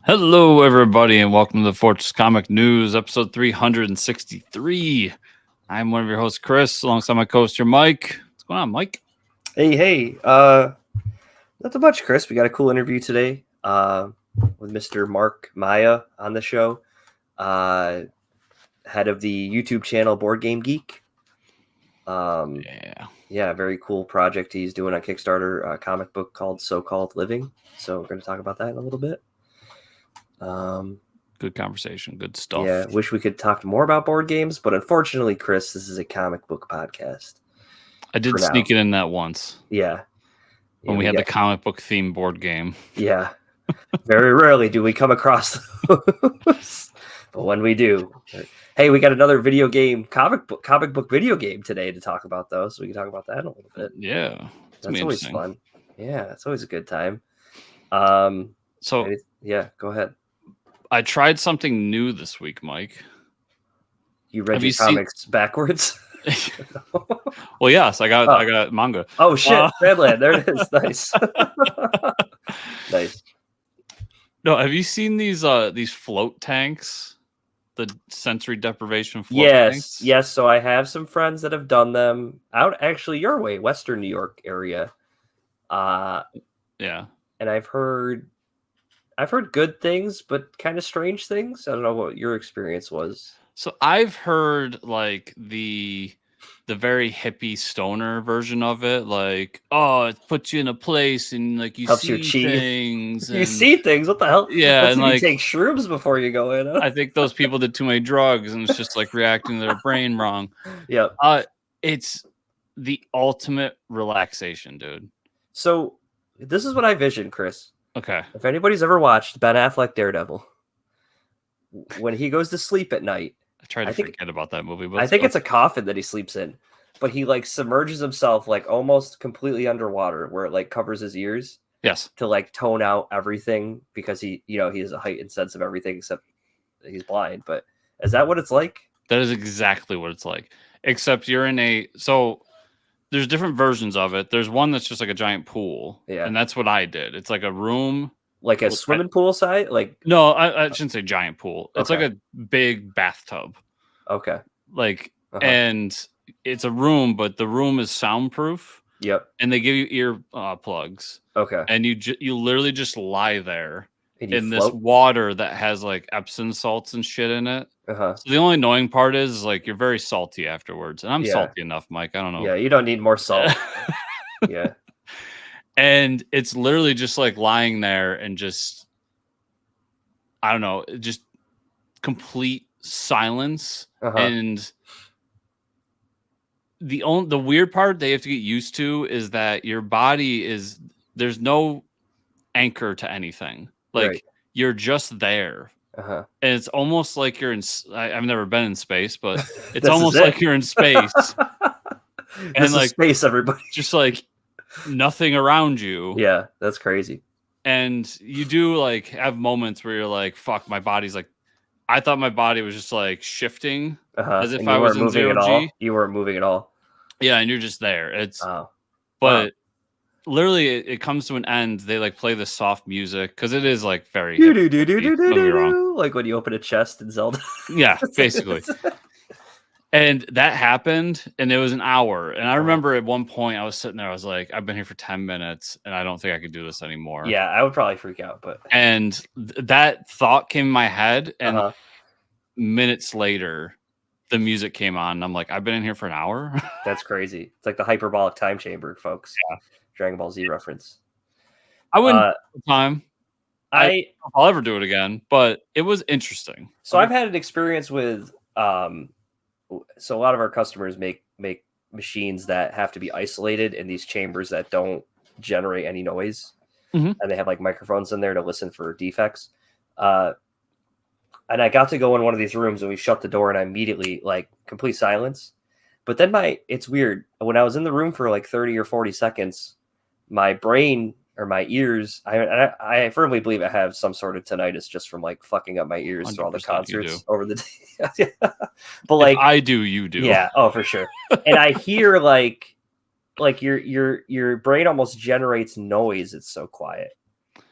Hello, everybody, and welcome to the Fortress Comic News, episode 363. I'm one of your hosts, Chris, alongside my co-host, Mike. What's going on, Mike? Hey, not too much, Chris. We got a cool interview today with Mr. Mark Maya on the show, head of the YouTube channel Board Game Geek. Yeah, very cool project he's doing on Kickstarter, a comic book called So-Called Living. So we're going to talk about that in a little bit. Good conversation, good stuff. Yeah, wish we could talk more about board games, but unfortunately, Chris, this is a comic book podcast. I did sneak it in that once. Yeah. When we had the comic book themed board game. Yeah. Very rarely do we come across those. But when we do, hey, we got another video game, comic book video game today to talk about, though, so we can talk about that in a little bit. Yeah. That's always fun. Yeah, it's always a good time. Yeah, go ahead. I tried something new this week, Mike. You read your comics backwards? Well, yes, I got manga. Oh shit, Redland, there it is. Nice. Nice. No, have you seen these float tanks? The sensory deprivation float tanks? Yes. So I have some friends that have done them out actually your way, Western New York area. Yeah. And I've heard good things, but kind of strange things. I don't know what your experience was. So I've heard like the very hippie stoner version of it, like, oh, it puts you in a place and like you helps see things. You see things. What the hell? Yeah, and like you take shrooms before you go in. Huh? I think those people did too many drugs and it's just like reacting to their brain wrong. Yeah. It's the ultimate relaxation, dude. So this is what I vision, Chris. Okay. If anybody's ever watched Ben Affleck Daredevil, when he goes to sleep at night, I try to forget about that movie, but I think it's a coffin that he sleeps in, but he like submerges himself like almost completely underwater where it like covers his ears. Yes. To like tone out everything because he has a heightened sense of everything except he's blind. But is that what it's like? That is exactly what it's like. Except you're in so there's different versions of it. There's one that's just like a giant pool. Yeah. And that's what I did. It's like a room. Like a swimming pool side? Like no, I shouldn't say giant pool. It's like a big bathtub. Okay. Like and it's a room, but the room is soundproof. Yep. And they give you ear plugs. Okay. And you literally just lie there in float? this water that has like Epsom salts and shit in it. So the only annoying part is like you're very salty afterwards. And I'm salty enough, Mike. I don't know. Yeah, you don't need more salt. Yeah. And it's literally just like lying there and just, I don't know, just complete silence. And the weird part they have to get used to is that your body there's no anchor to anything. Like you're just there. And it's almost like you're in, I've never been in space, but it's almost like you're in space. And like space, everybody. Just like nothing around you. Yeah, that's crazy. And you do like have moments where you're like, fuck, my body's like, I thought my body was just like shifting as if I was in zero G. You weren't moving at all. Yeah, and you're just there. But literally it comes to an end. They like play the soft music because it is like very like when you open a chest in Zelda. Yeah, basically. And that happened, and it was an hour. And I remember at one point I was sitting there, I was like, I've been here for 10 minutes, and I don't think I could do this anymore. Yeah, I would probably freak out. And that thought came in my head, and minutes later, the music came on, and I'm like, I've been in here for an hour? That's crazy. It's like the hyperbolic time chamber, folks. Yeah. Dragon Ball Z reference. I wouldn't time. I'll ever do it again, but it was interesting. So I've had an experience with... So a lot of our customers make machines that have to be isolated in these chambers that don't generate any noise. And they have like microphones in there to listen for defects. And I got to go in one of these rooms and we shut the door and I immediately like complete silence. But then it's weird. When I was in the room for like 30 or 40 seconds, my brain or my ears, I firmly believe I have some sort of tinnitus just from like fucking up my ears through all the concerts over the day. But like if I do, you do. Yeah, oh for sure. And I hear like your brain almost generates noise. It's so quiet.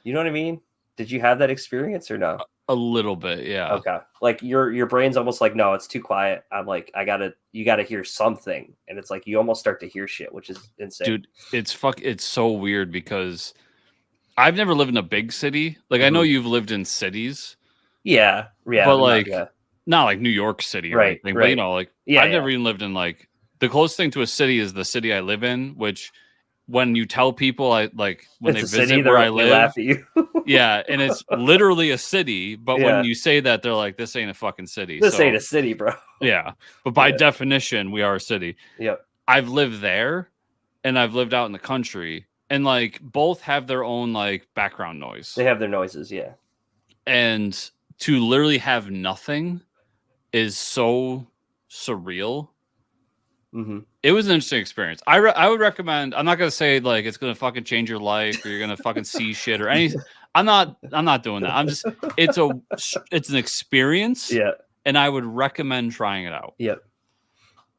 You know what I mean? Did you have that experience or no? A little bit, yeah. Okay. Like your brain's almost like, no, it's too quiet. I'm like, you gotta hear something. And it's like you almost start to hear shit, which is insane. Dude, it's so weird because I've never lived in a big city. Like I know you've lived in cities. Yeah. But like not like New York City or anything. But like I've never even lived in like the closest thing to a city is the city I live in, which when you tell people when they visit where I live, they laugh at you. Yeah, and it's literally a city, but when you say that, they're like, "This ain't a fucking city." This ain't a city, bro. Yeah, but by definition, we are a city. Yep. I've lived there, and I've lived out in the country, and like both have their own like background noise. They have their noises, yeah. And to literally have nothing is so surreal. It was an interesting experience. I would recommend. I'm not gonna say like it's gonna fucking change your life or you're gonna fucking see shit or anything. I'm not doing that. I'm just it's an experience. Yeah. And I would recommend trying it out. Yep.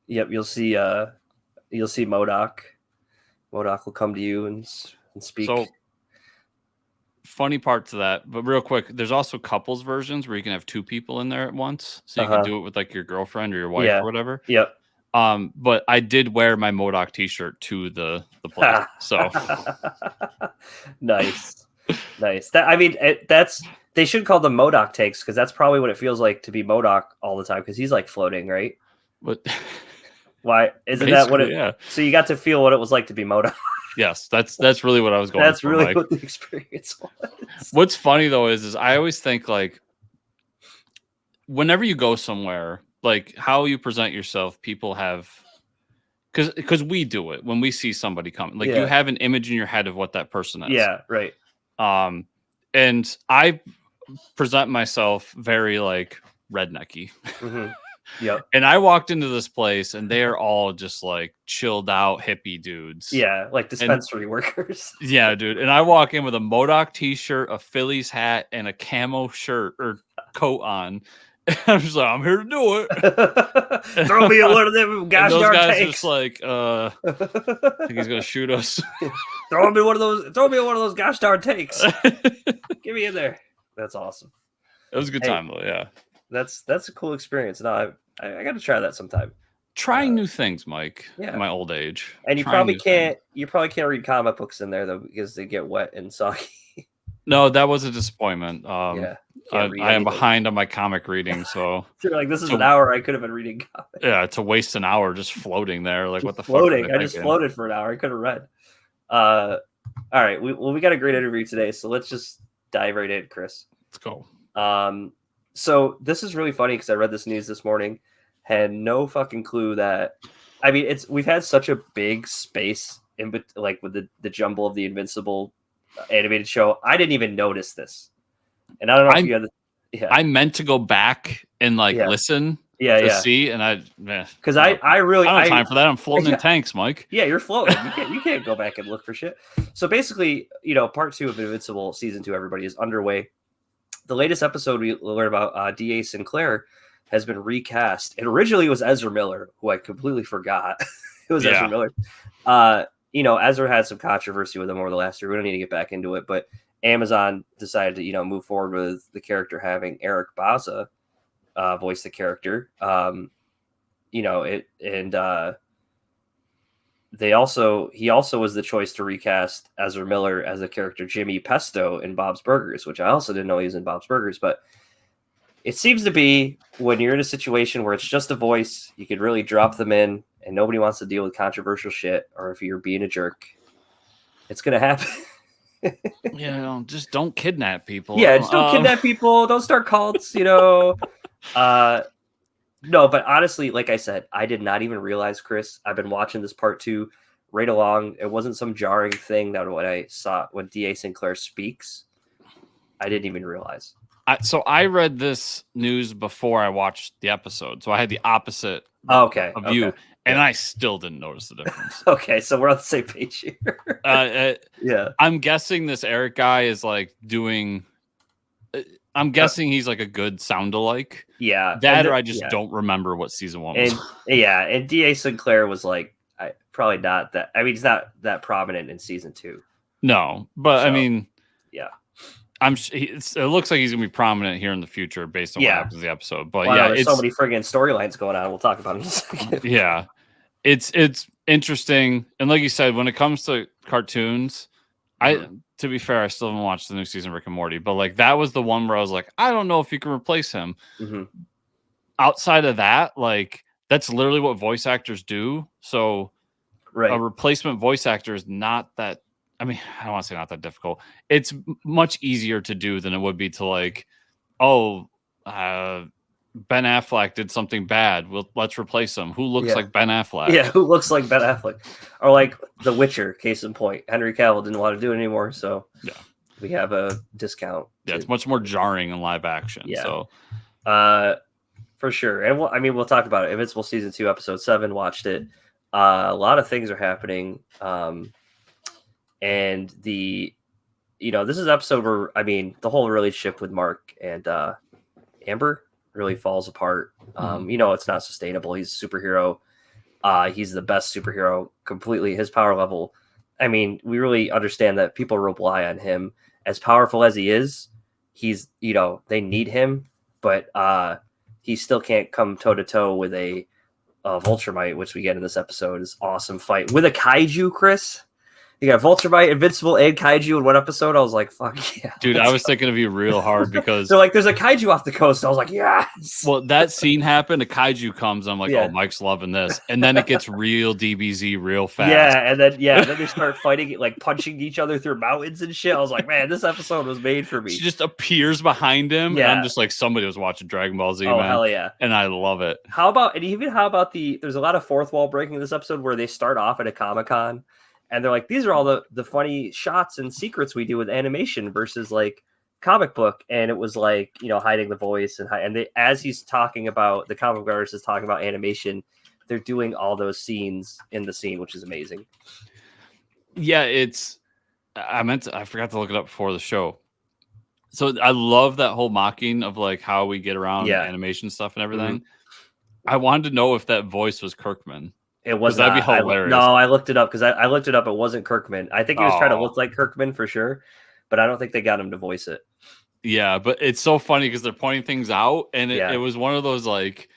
You'll see MODOK. MODOK will come to you and speak. So funny part to that, but real quick, there's also couples versions where you can have two people in there at once. So you can do it with like your girlfriend or your wife or whatever. Yep. But I did wear my MODOK t-shirt to the place. So nice. They should call them MODOK takes because that's probably what it feels like to be MODOK all the time because he's like floating, right? But why isn't that what it? Yeah. So you got to feel what it was like to be MODOK. Yes, that's really what I was going. That's really like, what the experience was. What's funny though is I always think like whenever you go somewhere, like how you present yourself, people have because we do it when we see somebody coming. Like you have an image in your head of what that person is. Yeah, right. And I present myself very like rednecky. Yep. And I walked into this place and they're all just like chilled out hippie dudes. Yeah, like dispensary workers. Yeah, dude. And I walk in with a MODOK t-shirt, a Phillies hat, and a camo shirt or coat on. And I'm just like, I'm here to do it. Throw me one of them gosh darn guys tanks. Just like, I think he's gonna shoot us. Throw me one of those gosh darn tanks. Get me in there. That's awesome. It was a good time though. Yeah. That's a cool experience. No, I got to try that sometime. Trying new things, Mike. Yeah. In my old age. And you probably can't read comic books in there though because they get wet and soggy. No, that was a disappointment. I am behind on my comic reading, so you're like, this is an hour I could have been reading comics. Yeah, to waste an hour just floating there, like just what the floating. fuck? I just floated for an hour. I could have read. All right, we got a great interview today, so let's just dive right in, Chris. Let's go. So this is really funny because I read this news this morning, had no fucking clue that. I mean, we've had such a big space in like with the jumble of the Invincible animated show. I didn't even notice this, and I don't know if you had. I meant to go back and listen. To see, and because I really don't have time for that. I'm floating in tanks, Mike. Yeah, you're floating. You can't go back and look for shit. So basically, part 2 of Invincible season 2, everybody is underway. The latest episode we learned about D.A. Sinclair has been recast. And originally it was Ezra Miller, who I completely forgot. It was Ezra Miller. Ezra had some controversy with him over the last year. We don't need to get back into it, but Amazon decided to, move forward with the character having Eric Baza voice the character. He also was the choice to recast Ezra Miller as the character Jimmy Pesto in Bob's Burgers, which I also didn't know he was in Bob's Burgers. But it seems to be when you're in a situation where it's just a voice, you could really drop them in and nobody wants to deal with controversial shit, or if you're being a jerk, it's going to happen. Just don't kidnap people. Yeah, just don't kidnap people. Don't start cults, No, but honestly, like I said, I did not even realize, Chris. I've been watching this part 2 right along. It wasn't some jarring thing that when I saw when D.A. Sinclair speaks, I didn't even realize. So I read this news before I watched the episode, so I had the opposite of you, and I still didn't notice the difference. Okay, so we're on the same page here. Yeah, I'm guessing this Eric guy is like doing. I'm guessing he's like a good sound-alike. Yeah. Or I just don't remember what season 1 was. And D.A. Sinclair was like, probably not that. I mean, he's not that prominent in season 2. No, but I mean, yeah. it looks like he's gonna be prominent here in the future based on what happens in the episode. But there's so many friggin' storylines going on. We'll talk about it in a second. Yeah, it's interesting, and like you said, when it comes to cartoons, to be fair, I still haven't watched the new season of Rick and Morty, but like that was the one where I was like, I don't know if you can replace him. Outside of that, like that's literally what voice actors do. So a replacement voice actor is not that. I mean, I don't want to say not that difficult. It's much easier to do than it would be to like, Ben Affleck did something bad. Let's replace him. Who looks like Ben Affleck? Yeah, who looks like Ben Affleck? Or like The Witcher, case in point. Henry Cavill didn't want to do it anymore, so we have a discount. Yeah, it's much more jarring in live action. Yeah. So, for sure. And we'll talk about it. Invincible Season 2, Episode 7, watched it. A lot of things are happening. And this is an episode where, the whole relationship with Mark and Amber really falls apart. It's not sustainable. He's a superhero. He's the best superhero completely. His power level. We really understand that people rely on him. As powerful as he is, he's, they need him, but he still can't come toe to toe with a Vulturemite, which we get in this episode. Is awesome fight with a kaiju, Chris. You got Vulturemite, Invincible, and Kaiju in one episode. I was like, fuck yeah. Dude, I was thinking of you real hard because... They're like, there's a Kaiju off the coast. I was like, yes! Well, that scene happened. A Kaiju comes. I'm like, oh, Mike's loving this. And then it gets real DBZ real fast. Yeah, and then they start fighting, like punching each other through mountains and shit. I was like, man, this episode was made for me. She just appears behind him. Yeah. And I'm just like, somebody was watching Dragon Ball Z, man. Hell yeah. And I love it. How about there's a lot of fourth wall breaking in this episode where they start off at a Comic-Con. And they're like, these are all the funny shots and secrets we do with animation versus like comic book. And it was like, hiding the voice as he's talking about the comic book artist is talking about animation, they're doing all those scenes in the scene, which is amazing. Yeah, I forgot to look it up before the show. So I love that whole mocking of like how we get around animation stuff and everything. I wanted to know if that voice was Kirkman. It was that'd be hilarious. I looked it up because I looked it up. It wasn't Kirkman. I think he was trying to look like Kirkman for sure, but I don't think they got him to voice it. Yeah, but it's so funny because they're pointing things out, and it was one of those like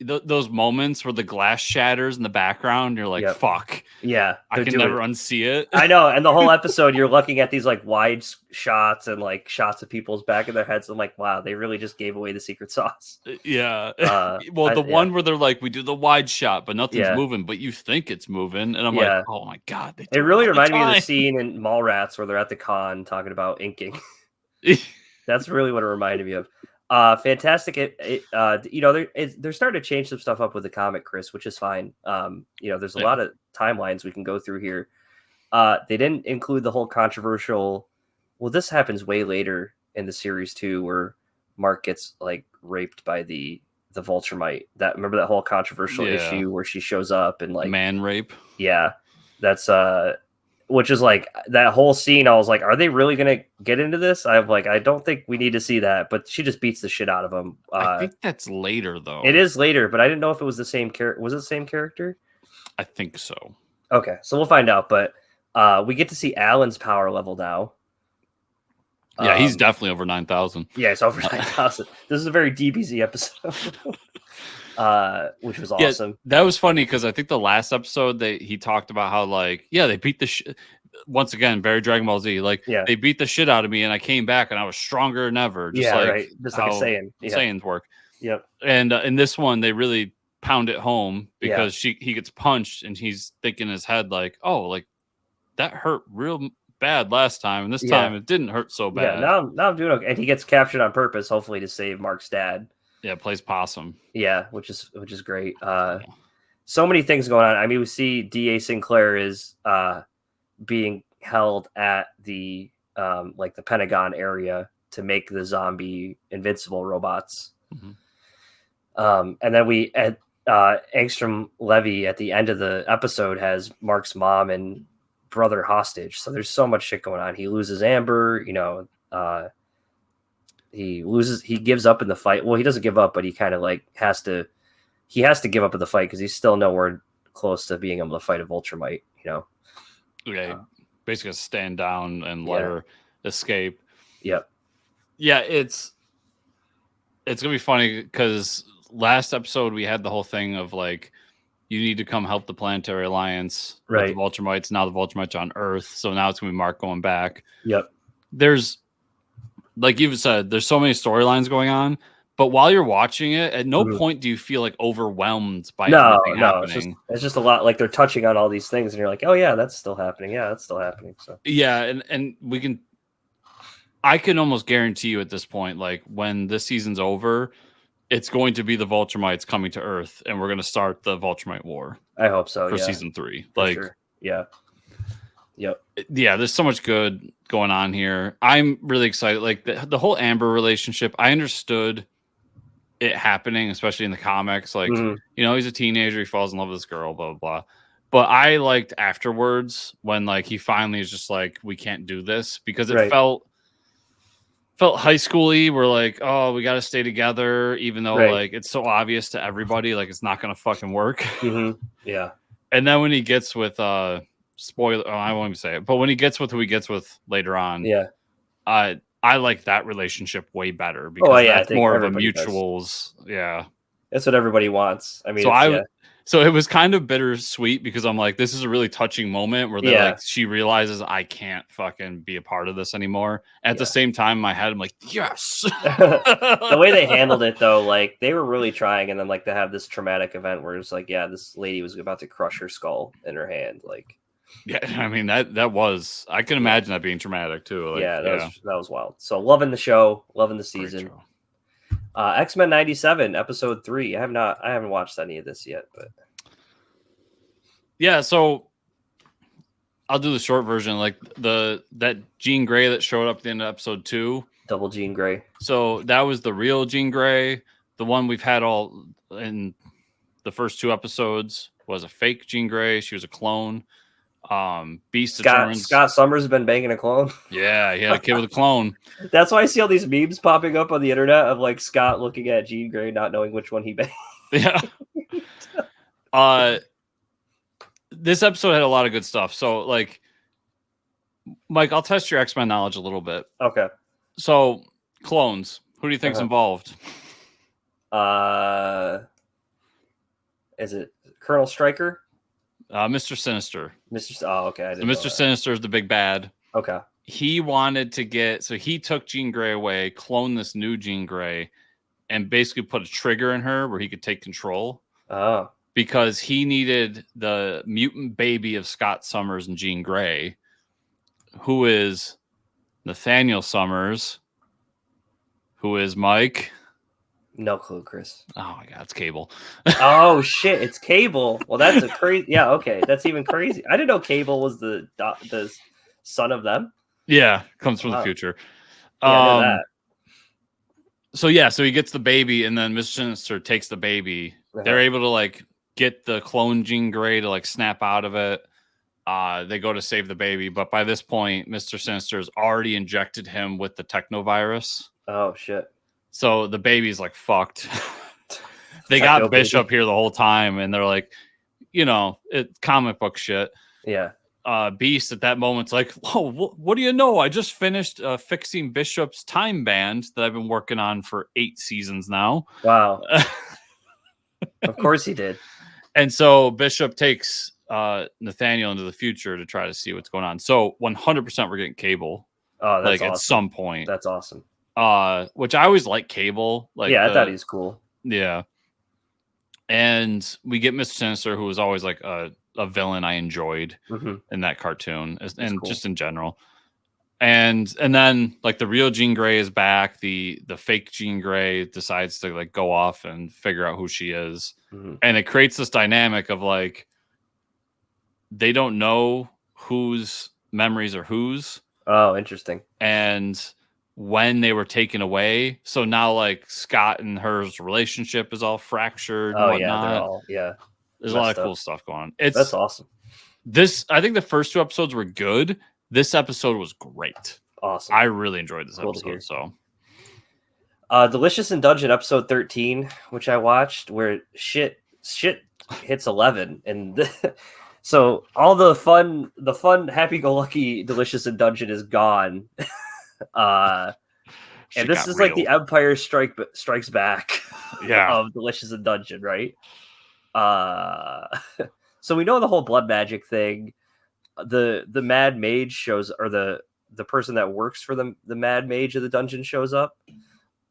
those moments where the glass shatters in the background. You're like, fuck. Yeah, I can never unsee it. I know. And the whole episode, you're looking at these like wide shots and like shots of people's back of their heads. I'm like, wow, they really just gave away the secret sauce. Yeah. Well, one where they're like, we do the wide shot, but nothing's moving, but you think it's moving. And I'm like, oh my God. It really reminded me of the scene in Mallrats where they're at the con talking about inking. That's really what it reminded me of. Fantastic. They're starting to change some stuff up with the comic, Chris, which is fine. There's a lot of timelines we can go through here. They didn't include the whole controversial. Well, this happens way later in the series too, where Mark gets like raped by the Vulturemite. Remember that whole controversial issue where she shows up and like man rape. Yeah, that's which is like that whole scene. I was like, are they really going to get into this? I don't think we need to see that, but she just beats the shit out of him. I think that's later though. It is later, but I didn't know if it was the same character. Was it the same character? I think so. Okay. So we'll find out, but we get to see Alan's power level now. Yeah. He's definitely over 9,000. Yeah. It's over 9,000. This is a very DBZ episode. Which was awesome. Yeah, that was funny because I think the last episode he talked about how like they beat the shit. Once again, very Dragon Ball Z. Like they beat the shit out of me, and I came back and I was stronger than ever. Just just like a Saiyan. Saiyans work. Yep. And in this one, they really pound it home because he gets punched and he's thinking in his head like, oh, like that hurt real bad last time, and this time it didn't hurt so bad. Yeah, now I'm doing okay. And he gets captured on purpose, hopefully to save Mark's dad. Yeah, plays possum. Yeah, which is great. So many things going on. We see D.A. Sinclair is being held at the like the Pentagon area to make the zombie invincible robots. And then we at Angstrom Levy at the end of the episode has Mark's mom and brother hostage. So there's so much shit going on. He loses Amber, he gives up in the fight. Well, he doesn't give up, but he kind of like has to give up in the fight because he's still nowhere close to being able to fight a Vulturemite, basically stand down and let her escape. Yep. Yeah, it's gonna be funny because last episode we had the whole thing of like, you need to come help the Planetary Alliance with the Viltrumites. Now the Viltrumites are on Earth, so now it's gonna be Mark going back. Yep. There's, like you've said, there's so many storylines going on, but while you're watching it, at no point do you feel like overwhelmed by everything happening. It's just a lot. Like they're touching on all these things, and you're like, oh yeah, that's still happening. Yeah, that's still happening. So yeah, and I can almost guarantee you at this point, like when this season's over, it's going to be the Viltrumites coming to Earth, and we're going to start the Viltrumite War. I hope so. For season 3, yeah, yep, yeah. There's so much good going on here. I'm really excited. Like the whole Amber relationship, I understood it happening, especially in the comics. Like he's a teenager, he falls in love with this girl, blah blah blah. But I liked afterwards when like he finally is just like, we can't do this, because it felt high schooly. We're like, oh, we got to stay together, even though like it's so obvious to everybody, like it's not gonna fucking work. Yeah. And then when he gets with spoiler, I won't even say it, but when he gets with who he gets with later on, I like that relationship way better, because that's more of a mutuals. Yeah, that's what everybody wants. I mean, so it was kind of bittersweet, because I'm like, this is a really touching moment where like she realizes I can't fucking be a part of this anymore. At the same time, in my head, I'm like, yes. The way they handled it, though, like they were really trying, and then like to have this traumatic event where it's like, yeah, this lady was about to crush her skull in her hand, like. Yeah, I mean that was, I can imagine that being traumatic too. Like, that was wild. So loving the show, loving the season. X-Men 97 episode 3. I haven't watched any of this yet, but yeah. So I'll do the short version. Like that Jean Grey that showed up at the end of episode 2, double Jean Grey. So that was the real Jean Grey. The one we've had all in the first 2 episodes was a fake Jean Grey. She was a clone. Beast Scott Summers has been banging a clone. Yeah, he had a kid with a clone. That's why I see all these memes popping up on the internet of like Scott looking at Jean Grey, not knowing which one he banged. Yeah. This episode had a lot of good stuff. So like, Mike, I'll test your X-Men knowledge a little bit. Okay. So clones, who do you think's involved? Is it Colonel Stryker? Mr. Sinister. Oh, okay. Mr. Sinister is the big bad. Okay. He wanted to he took Jean Grey away, cloned this new Jean Grey, and basically put a trigger in her where he could take control. Oh. Because he needed the mutant baby of Scott Summers and Jean Grey, who is Nathaniel Summers, who is Mike. No clue, Chris. Oh my God, it's Cable. Oh shit, it's Cable. Well, that's a crazy. Yeah, okay, that's even crazy. I didn't know Cable was the son of them. Yeah, comes from the future. Yeah, I know that. So he gets the baby, and then Mr. Sinister takes the baby. They're able to like get the clone Jean Grey to like snap out of it. They go to save the baby, but by this point, Mr. Sinister's already injected him with the technovirus. Oh shit. So the baby's like fucked. They got Bishop here the whole time, and they're like, it's comic book shit. Yeah. Beast at that moment's like, "Whoa, what do you know? I just finished fixing Bishop's time band that I've been working on for 8 seasons now." Wow. Of course he did. And so Bishop takes Nathaniel into the future to try to see what's going on. So 100% we're getting Cable. Oh, that's awesome. At some point. That's awesome. Which I always like Cable. Like, I thought he's cool. Yeah. And we get Mr. Sinister, who was always like a villain I enjoyed in that cartoon, and cool. Just in general. And then like the real Jean Grey is back. The fake Jean Grey decides to like go off and figure out who she is. And it creates this dynamic of like, they don't know whose memories are whose. Oh, interesting. And when they were taken away. So now like Scott and her's relationship is all fractured. Oh, and whatnot. There's a lot of cool stuff going on. That's awesome. I think the first 2 episodes were good. This episode was great. Awesome. I really enjoyed this episode. So Delicious in Dungeon episode 13, which I watched, where shit hits 11, and so all the fun happy-go-lucky Delicious in Dungeon is gone. And this is like the Empire Strikes Back of Delicious and Dungeon, right? So we know the whole blood magic thing. The Mad Mage shows, or the person that works for the Mad Mage of the dungeon shows up.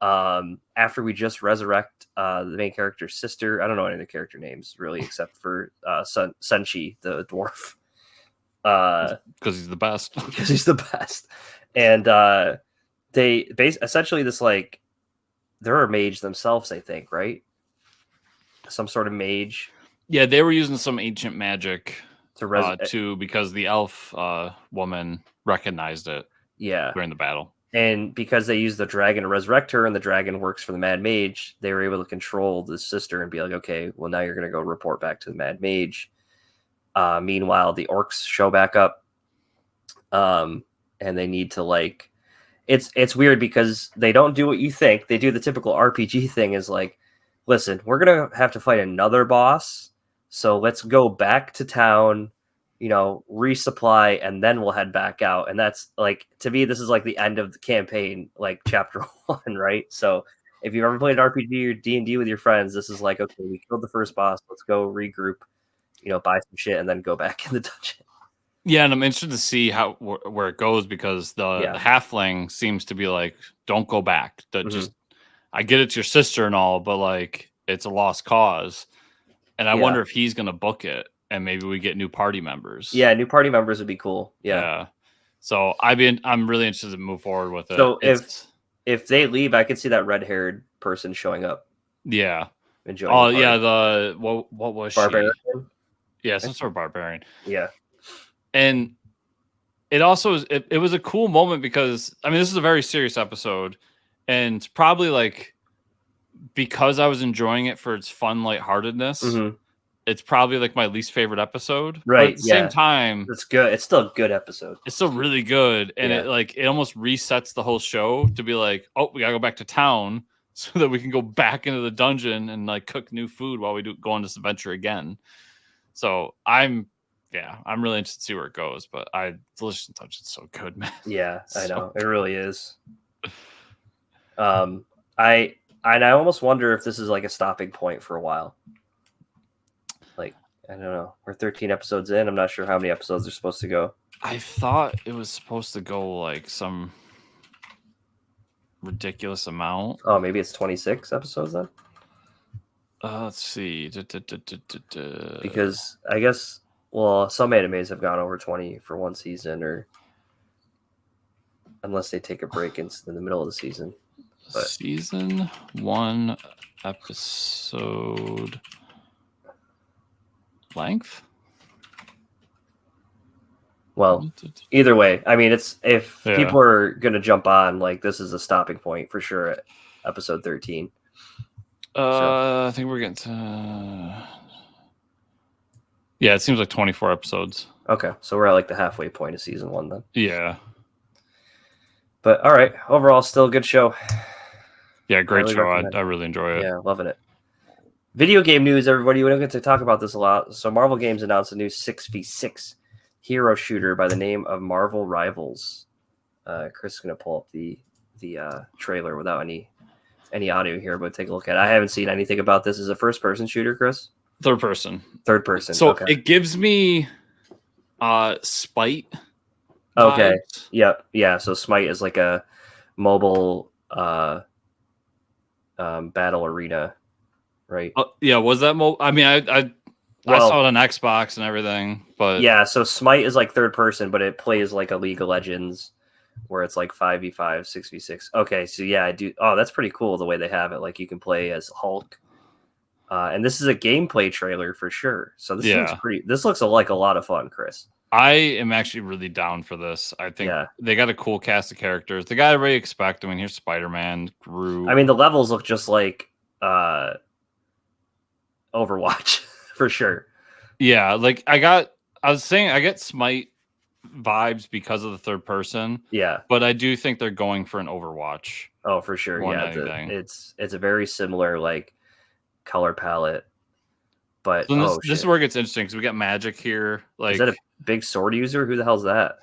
After we just resurrect the main character's sister. I don't know any of the character names really, except for Senshi, the dwarf. Because he's the best. Because he's the best. And they essentially this, like, they're a mage themselves, I think, right? Some sort of mage. Yeah, they were using some ancient magic because the elf woman recognized it. Yeah, during the battle. And because they used the dragon to resurrect her, and the dragon works for the Mad Mage, they were able to control the sister and be like, okay, well, now you're going to go report back to the Mad Mage. Meanwhile, the orcs show back up, and they need to, like, it's weird because they don't do what you think. They do the typical RPG thing, is like, listen, we're going to have to fight another boss, so let's go back to town, resupply, and then we'll head back out. And that's, like, to me, this is like the end of the campaign, like chapter 1, right? So if you've ever played an RPG or D&D with your friends, this is like, okay, we killed the first boss, let's go regroup, buy some shit, and then go back in the dungeon. Yeah, and I'm interested to see where it goes, because the halfling seems to be like, don't go back. Just, I get it's your sister and all, but, like, it's a lost cause. And I wonder if he's going to book it, and maybe we get new party members. Yeah, new party members would be cool. Yeah. So I'm really interested to move forward with it. So if they leave, I could see that red-haired person showing up. Yeah. Enjoying what was Barbarian? She? Yeah, some sort of barbarian. Yeah. And it also it was a cool moment because, I mean, this is a very serious episode, and it's probably, like, because I was enjoying it for its fun lightheartedness, it's probably, like, my least favorite episode. Right. But at the same time, it's good. It's still a good episode. It's still really good. And it almost resets the whole show to be like, oh, we gotta go back to town so that we can go back into the dungeon and, like, cook new food while we go on this adventure again. So I'm really interested to see where it goes. But Delicious and Dungeon is so good, man. Yeah, I know. It really is. I almost wonder if this is, like, a stopping point for a while. Like, I don't know. We're 13 episodes in. I'm not sure how many episodes are supposed to go. I thought it was supposed to go, like, some ridiculous amount. Oh, maybe it's 26 episodes then? Let's see. Because I guess, well, some animes have gone over 20 for one season, or unless they take a break in the middle of the season. But Season 1 episode length? Well, either way, I mean, it's if people are going to jump on, like, this is a stopping point for sure at episode 13. I think we're getting to... Yeah, it seems like 24 episodes. Okay, so we're at, like, the halfway point of season 1 then. Yeah. But, all right, overall, still a good show. Yeah, great show. I really enjoy it. Yeah, loving it. Video game news, everybody. We don't get to talk about this a lot. So Marvel Games announced a new 6v6 hero shooter by the name of Marvel Rivals. Chris is going to pull up the trailer without any audio here, but take a look at it. I haven't seen anything about this. Is it a first-person shooter, Chris? Third person. Third person. So It gives me Spite. Okay. Vibes. Yep. Yeah. So Smite is like a mobile battle arena, right? Yeah. Was that I mean, I saw it on Xbox and everything, but yeah. So Smite is like third person, but it plays like a League of Legends, where it's like 5v5, 6v6. Okay. So yeah, I do. Oh, that's pretty cool the way they have it. Like, you can play as Hulk. And this is a gameplay trailer for sure. So this looks like a lot of fun, Chris. I am actually really down for this. I think they got a cool cast of characters. The guy I really expect. I mean, here's Spider-Man, Groot. I mean, the levels look just like Overwatch for sure. Yeah, like I get Smite vibes because of the third person. Yeah, but I do think they're going for an Overwatch. Oh, for sure. Yeah, it's a very similar, like, color palette. But so this is where it gets interesting, because we got magic here. Like, is that a big sword user? Who the hell's that?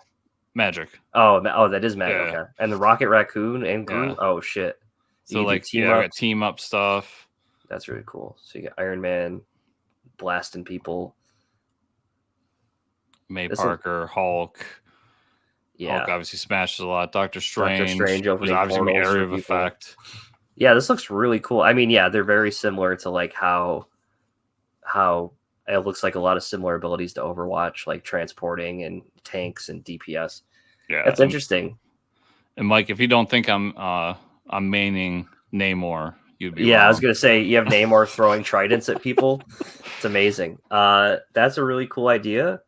Magic. Oh, that is Magic. Yeah. Okay. And the Rocket Raccoon and Groot. Yeah. Oh shit. So like I got team up stuff. That's really cool. So you got Iron Man blasting people. May Parker, Hulk. Yeah. Hulk obviously smashes a lot. Doctor Strange opening obviously gonna be area of effect. Yeah, this looks really cool. I mean, yeah, they're very similar to like how it looks like a lot of similar abilities to Overwatch, like transporting and tanks and DPS. Yeah, that's interesting. And Mike, if you don't think I'm maining Namor, you'd be wrong. I was gonna say you have Namor throwing tridents at people. It's amazing. That's a really cool idea.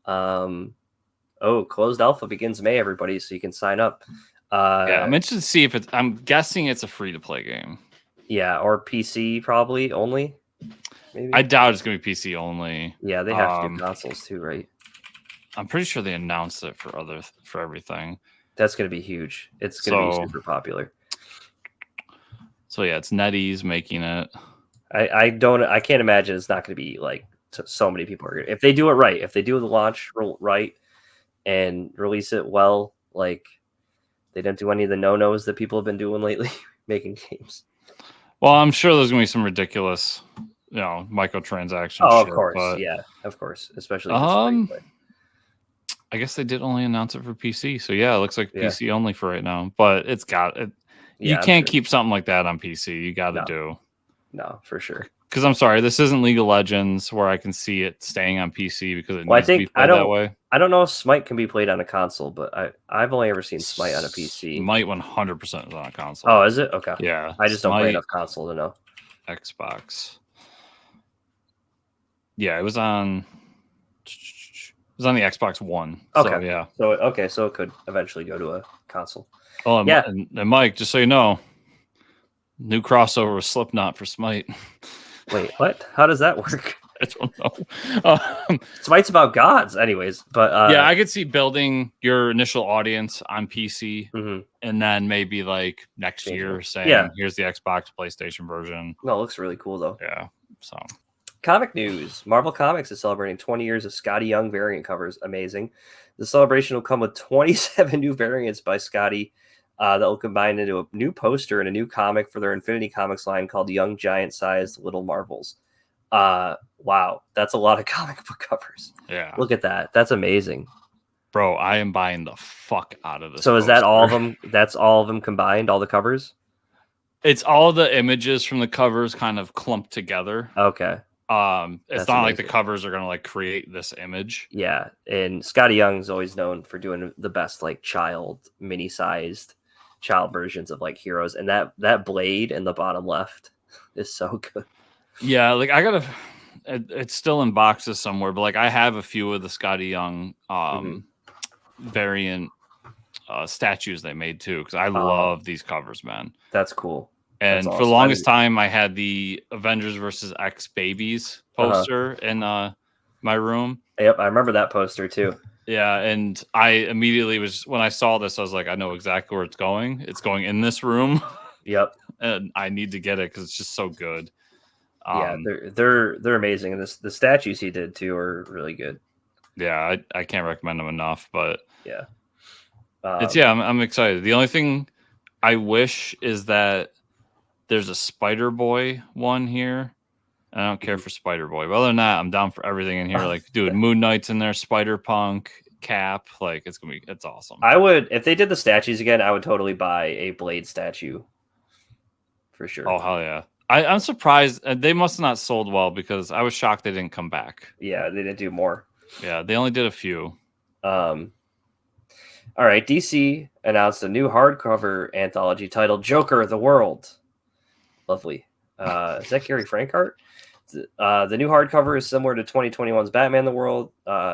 Closed alpha begins May, everybody, so you can sign up. Yeah, I'm interested to see if I'm guessing it's a free-to-play game. Yeah, or PC probably only. Maybe. I doubt it's going to be PC only. Yeah, they have to do consoles too, right? I'm pretty sure they announced it for everything. That's going to be huge. It's going to be super popular. So yeah, it's NetEase making it. I can't imagine it's not going to be like so many people are. If they do it right, if they do the launch right and release it well, like they don't do any of the no-nos that people have been doing lately, making games. Well, I'm sure there's going to be some ridiculous, microtransactions. Oh, of course, yeah, of course, especially. I guess they did only announce it for PC, so yeah, it looks like PC only for right now. But it's got it. You can't keep something like that on PC. You got to do. No, for sure. Because I'm sorry, this isn't League of Legends where I can see it staying on PC because it needs to be played that way. I don't know if Smite can be played on a console, but I've only ever seen Smite on a PC. Smite 100% is on a console. Oh, is it? Okay. Yeah. I just don't play enough console to know. Xbox. Yeah, it was on the Xbox One. Okay. So, yeah. So it could eventually go to a console. Oh, and Mike, just so you know, new crossover with Slipknot for Smite. Wait, what? How does that work? I don't know. Smite's about gods, anyways. But yeah, I could see building your initial audience on PC, and then maybe like next year saying, "Here's the Xbox, PlayStation version." No, it looks really cool though. Yeah. So, comic news: Marvel Comics is celebrating 20 years of Skottie Young variant covers. Amazing. The celebration will come with 27 new variants by Skottie. That will combine into a new poster and a new comic for their Infinity Comics line called Young Giant-Sized Little Marvels. Wow, that's a lot of comic book covers. Yeah. Look at that. That's amazing. Bro, I am buying the fuck out of this. So is that all of them? That's all of them combined, all the covers? It's all the images from the covers kind of clumped together. Okay. It's not like the covers are going to like create this image. Yeah. And Skottie Young's always known for doing the best like mini-sized child versions of like heroes, and that blade in the bottom left is so good. Yeah, like it's still in boxes somewhere, but like I have a few of the Skottie Young variant statues they made too, because I love these covers, man. That's cool. And for the longest time, I had the Avengers versus X Babies poster in my room. Yep, I remember that poster too. Yeah, and I immediately when I saw this, I was like, I know exactly where it's going. It's going in this room. Yep. And I need to get it because it's just so good. Yeah, they're amazing, and the statues he did too are really good. Yeah, I can't recommend them enough, but yeah, I'm excited. The only thing I wish is that there's a Spider Boy one here. I don't care for Spider Boy, but other than that, I'm down for everything in here. Like, dude, Moon Knight's in there, Spider Punk, Cap. Like, it's awesome. I would, if they did the statues again, I would totally buy a Blade statue for sure. Oh hell yeah! I'm surprised they must have not sold well because I was shocked they didn't come back. Yeah, they didn't do more. Yeah, they only did a few. All right, DC announced a new hardcover anthology titled "Joker: The World." Lovely. Is that Gary Frank art? The new hardcover is similar to 2021's Batman the World,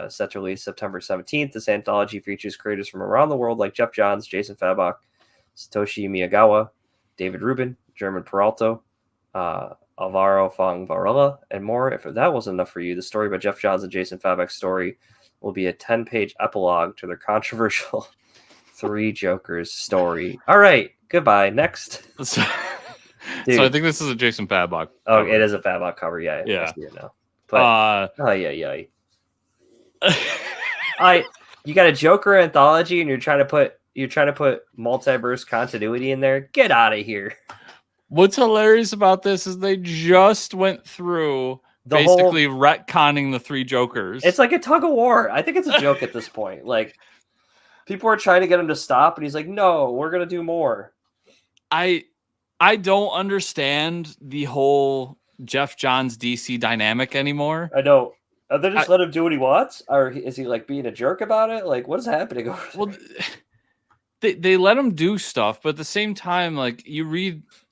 set to release September 17th. This anthology features creators from around the world like Jeff Johns, Jason Fabok, Satoshi Miyagawa, David Rubin, German Peralta, Alvaro Fong Varela, and more. If that wasn't enough for you, the story by Jeff Johns and Jason Fabok's story will be a 10-page epilogue to their controversial Three Jokers story. All right, goodbye. Next. Dude. So I think this is a Jason Fabok. Oh, it is a Fabok cover. Yeah. I see it now. But You got a Joker anthology, and you're trying to put multiverse continuity in there. Get out of here. What's hilarious about this is they just went through basically retconning the 3 Jokers. It's like a tug of war. I think it's a joke at this point. Like, people are trying to get him to stop, and he's like, "No, we're gonna do more." I don't understand the whole Jeff Johns DC dynamic anymore. I know. They just let him do what he wants, or is he like being a jerk about it? Like, what is happening over there? Well, they let him do stuff, but at the same time, like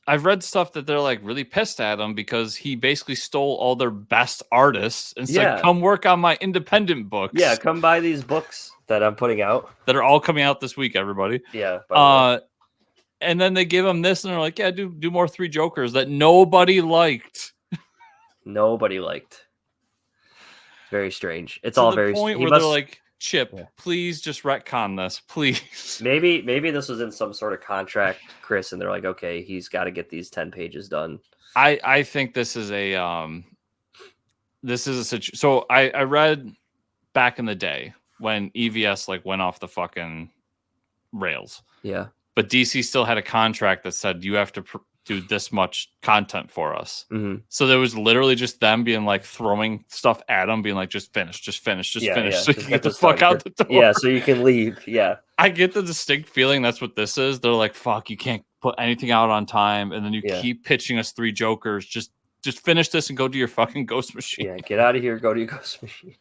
I've read stuff that they're like really pissed at him because he basically stole all their best artists and said, "Come work on my independent books." Yeah, come buy these books that I'm putting out that are all coming out this week, everybody. Yeah. And then they give him this, and they're like, "Yeah, do more 3 Jokers that nobody liked." Nobody liked. Very strange. It's to all the very point where they're like, Chip, please just retcon this, please. Maybe this was in some sort of contract, Chris, and they're like, okay, he's got to get these 10 pages done. I think this is a situation. So I read back in the day when EVS like went off the fucking rails. Yeah. But DC still had a contract that said you have to do this much content for us. Mm-hmm. So there was literally just them being like throwing stuff at them, being like, just finish, finish. So you can get the fuck out the door. Yeah, so you can leave. Yeah. I get the distinct feeling that's what this is. They're like, fuck, you can't put anything out on time. And then you keep pitching us 3 Jokers. Just finish this and go do your fucking Ghost Machine. Yeah, get out of here. Go to your Ghost Machine.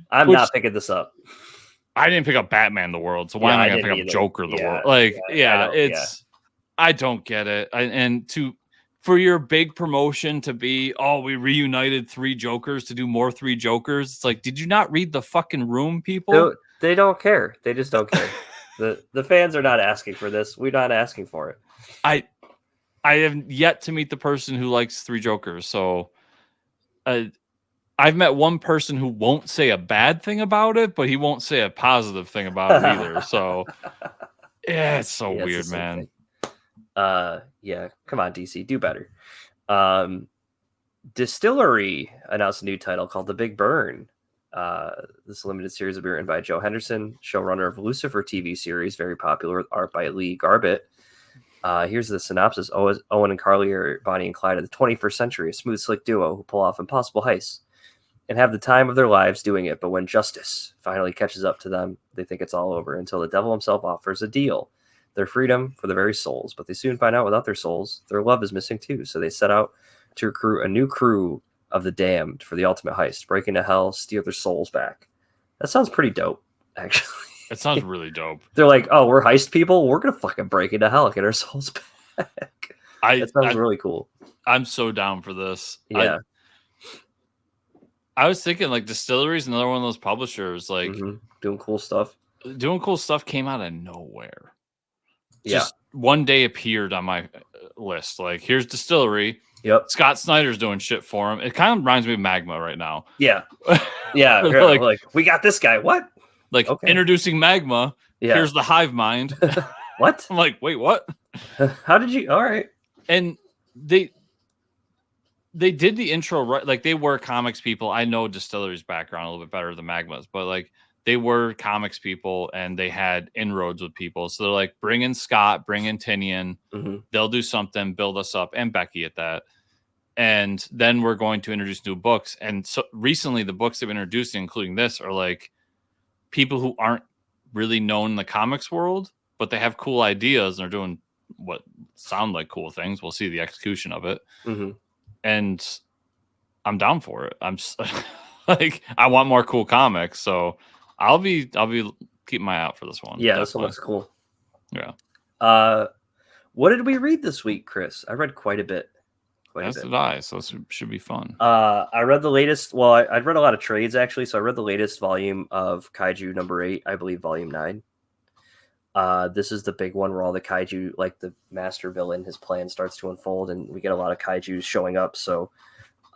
I'm not picking this up. I didn't pick up Batman the World, so why am I going to pick up Joker the World? Like, I don't get it. For your big promotion to be, we reunited 3 Jokers to do more 3 Jokers. It's like, did you not read the fucking room, people? They don't care. They just don't care. The fans are not asking for this. We're not asking for it. I have yet to meet the person who likes 3 Jokers. So I've met one person who won't say a bad thing about it, but he won't say a positive thing about it either. So yeah, it's so weird, man. Yeah, come on, DC, do better. Distillery announced a new title called The Big Burn. This limited series will be written by Joe Henderson, showrunner of Lucifer TV series, very popular with art by Lee Garbett. Here's the synopsis. Owen and Carly are Bonnie and Clyde of the 21st century, a smooth, slick duo who pull off impossible heists and have the time of their lives doing it. But when justice finally catches up to them, they think it's all over until the devil himself offers a deal. Their freedom for their very souls. But they soon find out without their souls, their love is missing too. So they set out to recruit a new crew of the damned for the ultimate heist, break into hell, steal their souls back. That sounds pretty dope, actually. It sounds really dope. They're like, oh, we're heist people? We're going to fucking break into hell and get our souls back. That sounds really cool. I'm so down for this. Yeah. I was thinking like Distillery is another one of those publishers, like doing cool stuff. Doing cool stuff came out of nowhere. Yeah. Just one day appeared on my list. Like, here's Distillery. Yep. Scott Snyder's doing shit for him. It kind of reminds me of Magma right now. Yeah. Yeah. like, we got this guy. What? Like, introducing Magma. Yeah. Here's the hive mind. What? I'm like, wait, what? How did you? All right. And they did the intro right. Like, they were comics people. I know Distillery's background a little bit better than Magma's, but like, they were comics people and they had inroads with people. So they're like, bring in Scott, bring in Tinian. They'll do something, build us up, and Becky at that. And then we're going to introduce new books. And so recently the books they've been introducing, including this, are like people who aren't really known in the comics world, but they have cool ideas and are doing what sound like cool things. We'll see the execution of it. And I'm down for it. I'm like, I want more cool comics. So I'll be keeping my eye out for this one. Yeah, this one looks cool. Yeah. What did we read this week, Chris? I read quite a bit. That's did I, so this should be fun. I read the latest. Well, I'd read a lot of trades actually, so I read the latest volume of Kaiju number 8, I believe, volume 9. This is the big one where all the kaiju, like the master villain, his plan starts to unfold, and we get a lot of kaijus showing up. So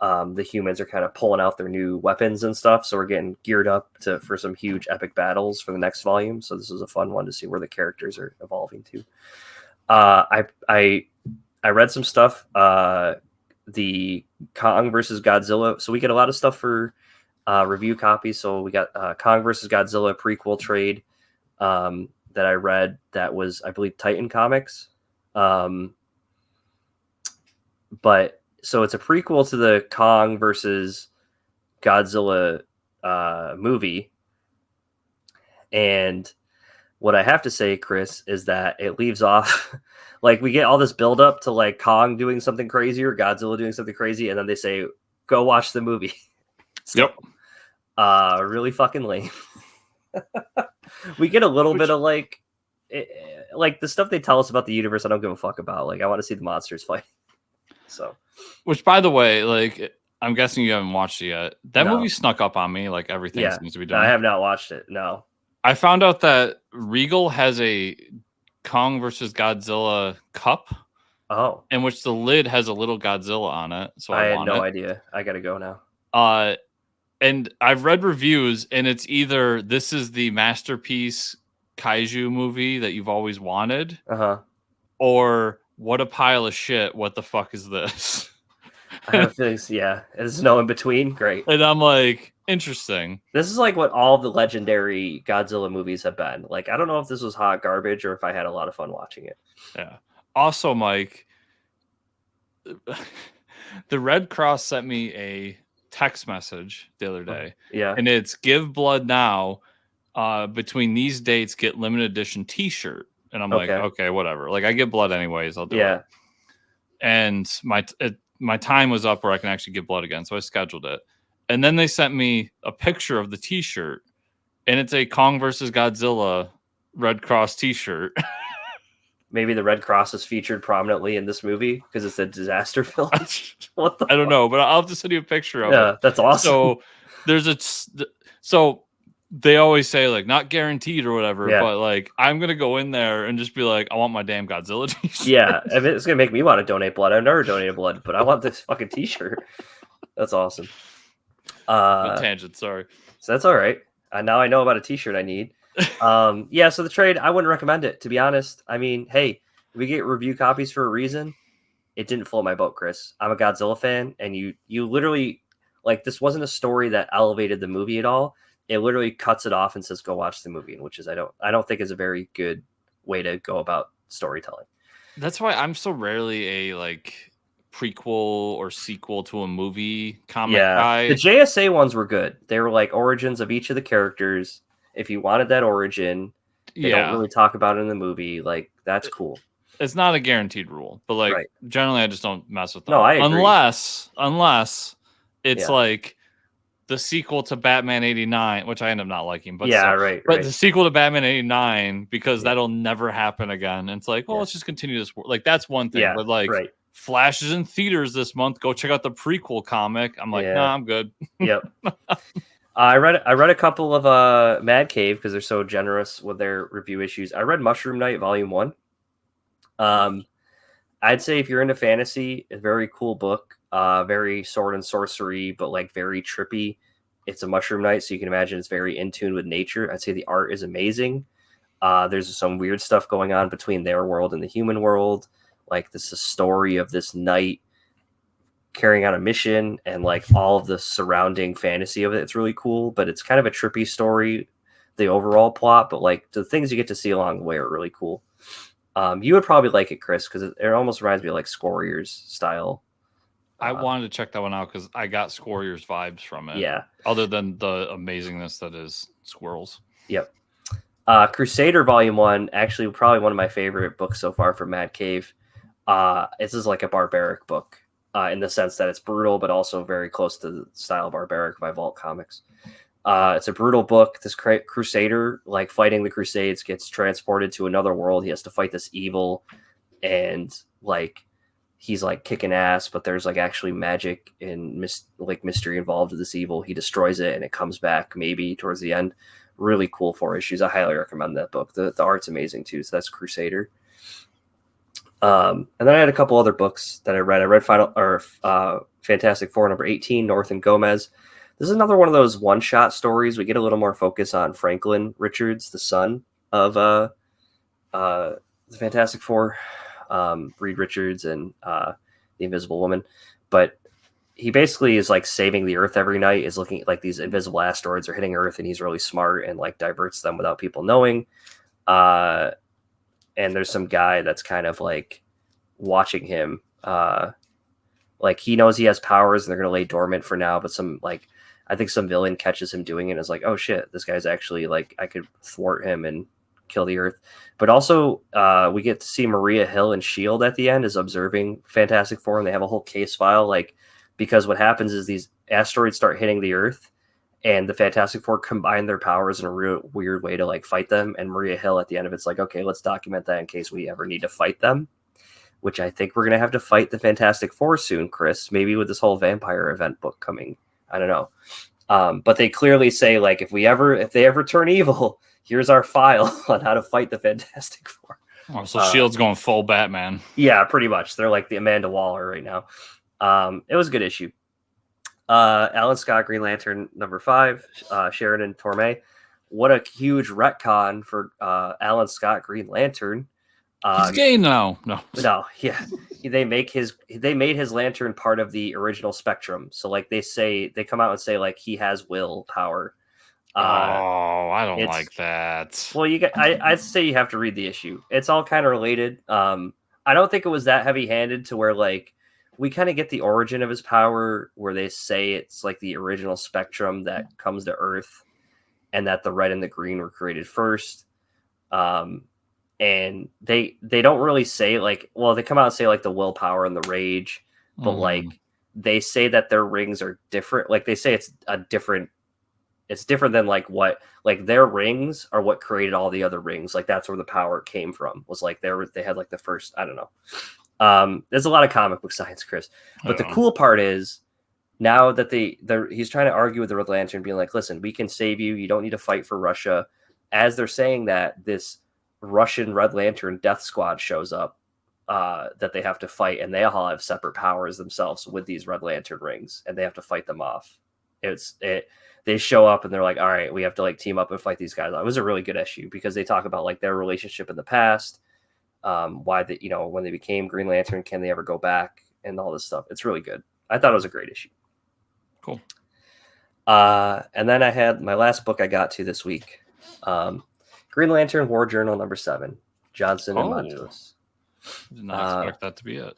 the humans are kind of pulling out their new weapons and stuff. So we're getting geared up for some huge epic battles for the next volume. So this is a fun one to see where the characters are evolving to. I read some stuff. The Kong versus Godzilla. So we get a lot of stuff for review copies. So we got Kong versus Godzilla prequel trade that I read. That was, I believe, Titan Comics. But so it's a prequel to the Kong versus Godzilla movie. And what I have to say, Chris, is that it leaves off like we get all this build up to like Kong doing something crazy or Godzilla doing something crazy, and then they say, go watch the movie. So, really fucking lame. We get a little bit of like the stuff they tell us about the universe. I don't give a fuck about. Like, I want to see the monsters fight. So, which, by the way, like, I'm guessing you haven't watched it yet. That movie snuck up on me, like everything seems to be doing. I have not watched it. No, I found out that Regal has a Kong versus Godzilla cup. Oh, in which the lid has a little Godzilla on it. So I had no idea. I gotta go now. And I've read reviews, and it's either this is the masterpiece kaiju movie that you've always wanted, or what a pile of shit. What the fuck is this? I have things. Yeah, there's no in between. Great. And I'm like, interesting. This is like what all the legendary Godzilla movies have been. Like, I don't know if this was hot garbage or if I had a lot of fun watching it. Yeah. Also, Mike, the Red Cross sent me a text message the other day. Yeah. And it's give blood now. Between these dates, get limited edition t-shirt. And I'm like, okay, whatever. Like, I get blood anyways. I'll do it. And my time was up where I can actually give blood again. So I scheduled it. And then they sent me a picture of the t-shirt. And it's a Kong versus Godzilla Red Cross t-shirt. Maybe the Red Cross is featured prominently in this movie because it's a disaster film. What the? I don't know, but I'll have to send you a picture of it. Yeah, that's awesome. So there's so they always say like not guaranteed or whatever, but like I'm gonna go in there and just be like, I want my damn Godzilla t-shirt. Yeah, I mean, it's gonna make me want to donate blood. I've never donated blood, but I want this fucking t-shirt. That's awesome. Tangent, sorry. So that's all right. Now I know about a t-shirt I need. Yeah, so the trade, I wouldn't recommend it, to be honest. I mean, hey, we get review copies for a reason. It didn't float my boat, Chris. I'm a Godzilla fan, and you literally, like, this wasn't a story that elevated the movie at all. It literally cuts it off and says, go watch the movie, which is I don't think is a very good way to go about storytelling. That's why I'm so rarely a like prequel or sequel to a movie comic guy. The JSA ones were good. They were like origins of each of the characters. If you wanted that origin, they don't really talk about it in the movie. Like, that's cool. It's not a guaranteed rule, but like generally I just don't mess with them. No, I agree. Unless it's like the sequel to Batman 89, which I end up not liking, but but the sequel to Batman 89, because that'll never happen again. And it's like, well, let's just continue this. Like, that's one thing. But like Flash is in theaters this month. Go check out the prequel comic. I'm like, nah, I'm good. Yep. I read a couple of Mad Cave because they're so generous with their review issues. I read Mushroom Knight Volume 1. I'd say if you're into fantasy, a very cool book. Very sword and sorcery, but like very trippy. It's a Mushroom Knight, so you can imagine it's very in tune with nature. I'd say the art is amazing. There's some weird stuff going on between their world and the human world. Like, this is a story of this knight carrying out a mission and like all of the surrounding fantasy of it. It's really cool, but it's kind of a trippy story, the overall plot, but like the things you get to see along the way are really cool. You would probably like it, Chris, because it almost reminds me of like Squarriors style. I wanted to check that one out because I got Squarriors vibes from it. Yeah. Other than the amazingness that is squirrels. Yep. Crusader Volume 1, actually probably one of my favorite books so far from Mad Cave. This is like a barbaric book. In the sense that it's brutal, but also very close to the style Barbaric by Vault Comics. It's a brutal book. This Crusader, like fighting the Crusades, gets transported to another world. He has to fight this evil, and like he's like kicking ass, but there's like actually magic and mystery involved with this evil. He destroys it, and it comes back maybe towards the end. Really cool 4 issues. I highly recommend that book. The art's amazing too. So that's Crusader. And then I had a couple other books that I read. I read Fantastic Four number 18, North and Gomez. This is another one of those one-shot stories. We get a little more focus on Franklin Richards, the son of the Fantastic Four, Reed Richards and the Invisible Woman. But he basically is like saving the Earth every night, is looking at like these invisible asteroids are hitting Earth, and he's really smart and like diverts them without people knowing. And there's some guy that's kind of like watching him. Like he knows he has powers and they're going to lay dormant for now, but I think some villain catches him doing it and is like, oh shit, this guy's actually like, I could thwart him and kill the Earth. But also we get to see Maria Hill and S.H.I.E.L.D. at the end is observing Fantastic Four, and they have a whole case file, like, because what happens is these asteroids start hitting the Earth, and the Fantastic Four combine their powers in a real weird way to like fight them. And Maria Hill at the end of it's like, okay, let's document that in case we ever need to fight them, which I think we're going to have to fight the Fantastic Four soon, Chris, maybe with this whole vampire event book coming. I don't know. But they clearly say, like, if they ever turn evil, here's our file on how to fight the Fantastic Four. Oh, so S.H.I.E.L.D.'s going full Batman. Yeah, pretty much. They're like the Amanda Waller right now. It was a good issue. Alan Scott, Green Lantern #5, Sheridan Torme. What a huge retcon for Alan Scott, Green Lantern. He's gay now. No, yeah. They made his lantern part of the original Spectrum. So like they come out and say like he has willpower. I don't like that. Well, I'd say you have to read the issue. It's all kind of related. I don't think it was that heavy-handed to where like we kind of get the origin of his power, where they say it's like the original Spectrum that comes to Earth, and that the red and the green were created first. And they don't really say like, well, they come out and say like the willpower and the rage, but like they say that their rings are different. Like they say it's different than like what, like their rings are what created all the other rings. Like that's where the power came from, was like they had like the first, I don't know. There's a lot of comic book science, Chris, but the cool part is now that he's trying to argue with the Red Lantern, being like, listen, we can save you. You don't need to fight for Russia. As they're saying that, this Russian Red Lantern Death Squad shows up that they have to fight, and they all have separate powers themselves with these Red Lantern rings, and they have to fight them off. They show up and they're like, all right, we have to like team up and fight these guys. It was a really good issue because they talk about like their relationship in the past, why when they became Green Lantern, can they ever go back, and all this stuff. It's really good. I thought it was a great issue. Cool. And then I had my last book I got to this week. Green Lantern War Journal #7, Johnson and Montos. Did not expect that to be it.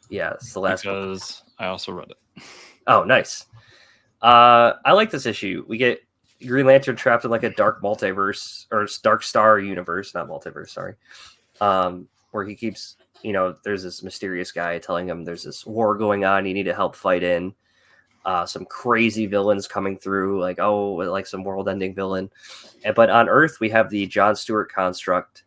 Yeah, it's the last because book. I also read it. Oh, nice. I like this issue. We get Green Lantern trapped in like a dark multiverse, or dark star universe, not multiverse, sorry. Where he keeps, there's this mysterious guy telling him there's this war going on, you need to help fight in. Some crazy villains coming through, like some world-ending villain. But on Earth, we have the John Stewart construct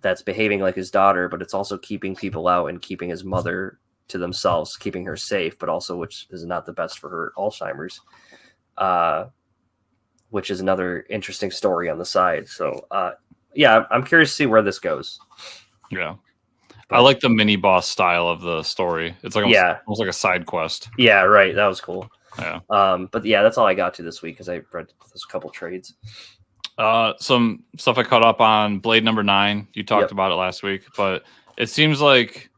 that's behaving like his daughter, but it's also keeping people out and keeping his mother to themselves, keeping her safe, but also, which is not the best for her Alzheimer's, which is another interesting story on the side. So, yeah, I'm curious to see where this goes. Yeah. I like the mini boss style of the story. It's like almost like a side quest. Yeah, right. That was cool. Yeah. But yeah, that's all I got to this week because I read those couple trades. Some stuff I caught up on. Blade #9. You talked about it last week, but it seems like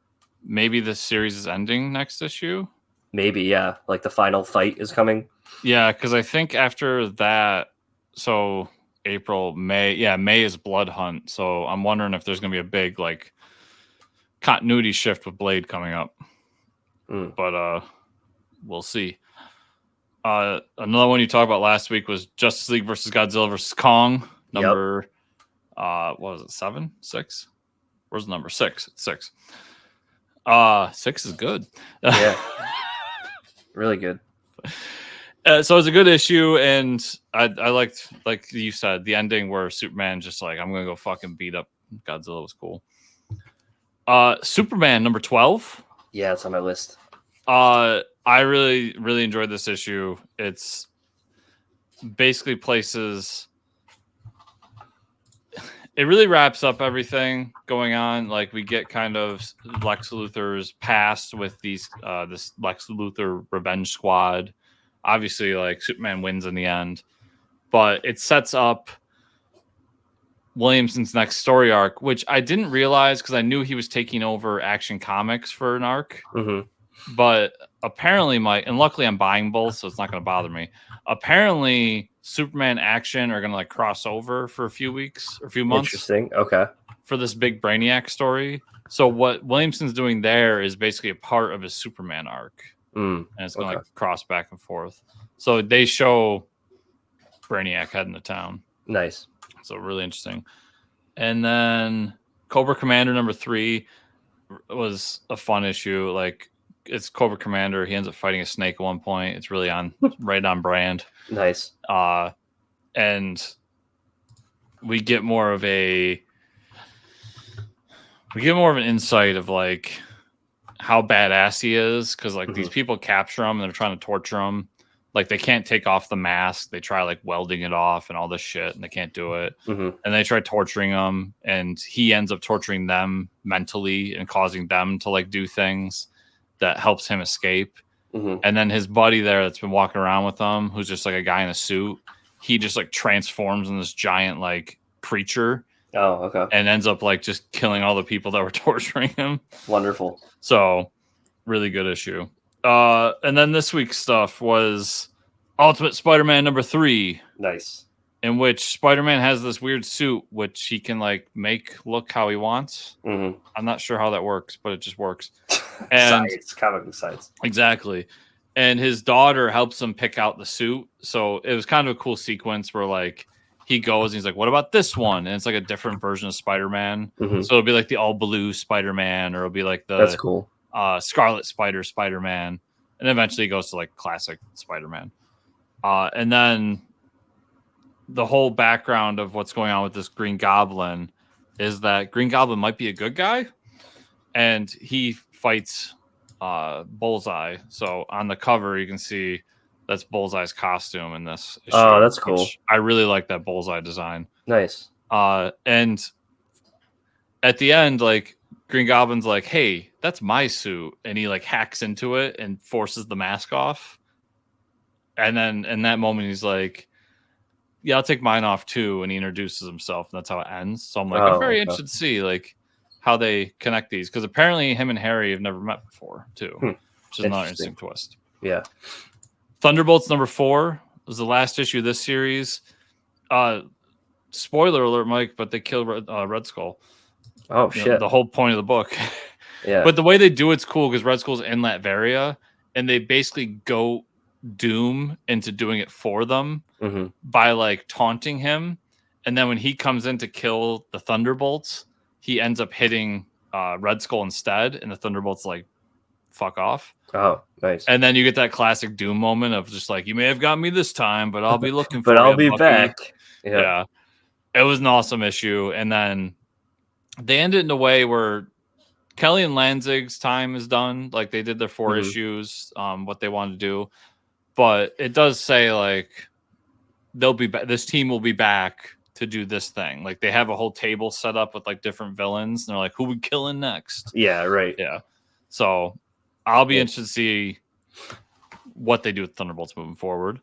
maybe the series is ending next issue. Maybe, yeah. Like the final fight is coming. Yeah, because I think after that, so April, May. Yeah, May is Blood Hunt. So I'm wondering if there's going to be a big like continuity shift with Blade coming up. But we'll see. Another one you talked about last week was Justice League versus Godzilla versus Kong. Number what was it, 7? 6? Where's the number? 6? It's 6. 6 is good. Yeah. Really good. So it's a good issue, and I liked, like you said, the ending where Superman just like, I'm gonna go fucking beat up Godzilla was cool. Superman #12. Yeah, it's on my list. I really, really enjoyed this issue. It's basically places. It really wraps up everything going on. Like we get kind of Lex Luthor's past with this Lex Luthor revenge squad. Obviously, like Superman wins in the end, but it sets up Williamson's next story arc, which I didn't realize because I knew he was taking over Action Comics for an arc. Mm-hmm. But apparently, and luckily I'm buying both, so it's not going to bother me. Apparently, Superman Action are going to like cross over for a few weeks or a few months. Interesting. Okay. For this big Brainiac story. So what Williamson's doing there is basically a part of his Superman arc, and it's going to like cross back and forth. So they show Brainiac heading to town. Nice. So really interesting. And then Cobra Commander number 3 was a fun issue. Like, it's Cobra Commander. He ends up fighting a snake at one point. It's really right on brand. Nice. And we get more of an insight of like how badass he is, because like these people capture him and they're trying to torture him. Like, they can't take off the mask. They try like welding it off and all this shit, and they can't do it. And they try torturing him, and he ends up torturing them mentally and causing them to like do things that helps him escape. And then his buddy there that's been walking around with him, who's just like a guy in a suit, he just like transforms in this giant like creature. Oh, okay. And ends up like just killing all the people that were torturing him. Wonderful. So really good issue. And then this week's stuff was Ultimate Spider-Man number 3. Nice. In which Spider-Man has this weird suit which he can like make look how he wants. I'm not sure how that works, but it just works. And science, comic book science. Exactly. And his daughter helps him pick out the suit. So it was kind of a cool sequence where like he goes and he's like, what about this one? And it's like a different version of Spider-Man. So it'll be like the all blue Spider-Man, or it'll be like the that's cool. Scarlet Spider-Man. And eventually he goes to like classic Spider-Man. And then the whole background of what's going on with this Green Goblin is that Green Goblin might be a good guy, and he fights Bullseye. So on the cover you can see that's Bullseye's costume in this issue. Oh, that's cool. I really like that Bullseye design. Nice. And at the end, like, Green Goblin's like, hey, that's my suit. And he like hacks into it and forces the mask off. And then in that moment, he's like, yeah, I'll take mine off too. And he introduces himself, and that's how it ends. So I'm like, I'm very interested to see like how they connect these, because apparently him and Harry have never met before too, which is another interesting twist. Yeah. Thunderbolts number 4 was the last issue of this series. Spoiler alert, Mike, but they killed Red Skull. Oh, shit. The whole point of the book. Yeah. But the way they do it's cool, because Red Skull's in Latveria, and they basically go Doom into doing it for them by like taunting him. And then when he comes in to kill the Thunderbolts, he ends up hitting Red Skull instead, and the Thunderbolts like fuck off. Oh, nice. And then you get that classic Doom moment of just like, you may have got me this time, but I'll be looking for but you. I'll be back. Yeah. It was an awesome issue. And then they end it in a way where Kelly and Lanzig's time is done. Like, they did their 4 issues, what they wanted to do. But it does say like they'll be this team will be back to do this thing. Like, they have a whole table set up with like different villains, and they're like, who we killing next? Yeah, right. Yeah. So I'll be interested to see what they do with Thunderbolts moving forward.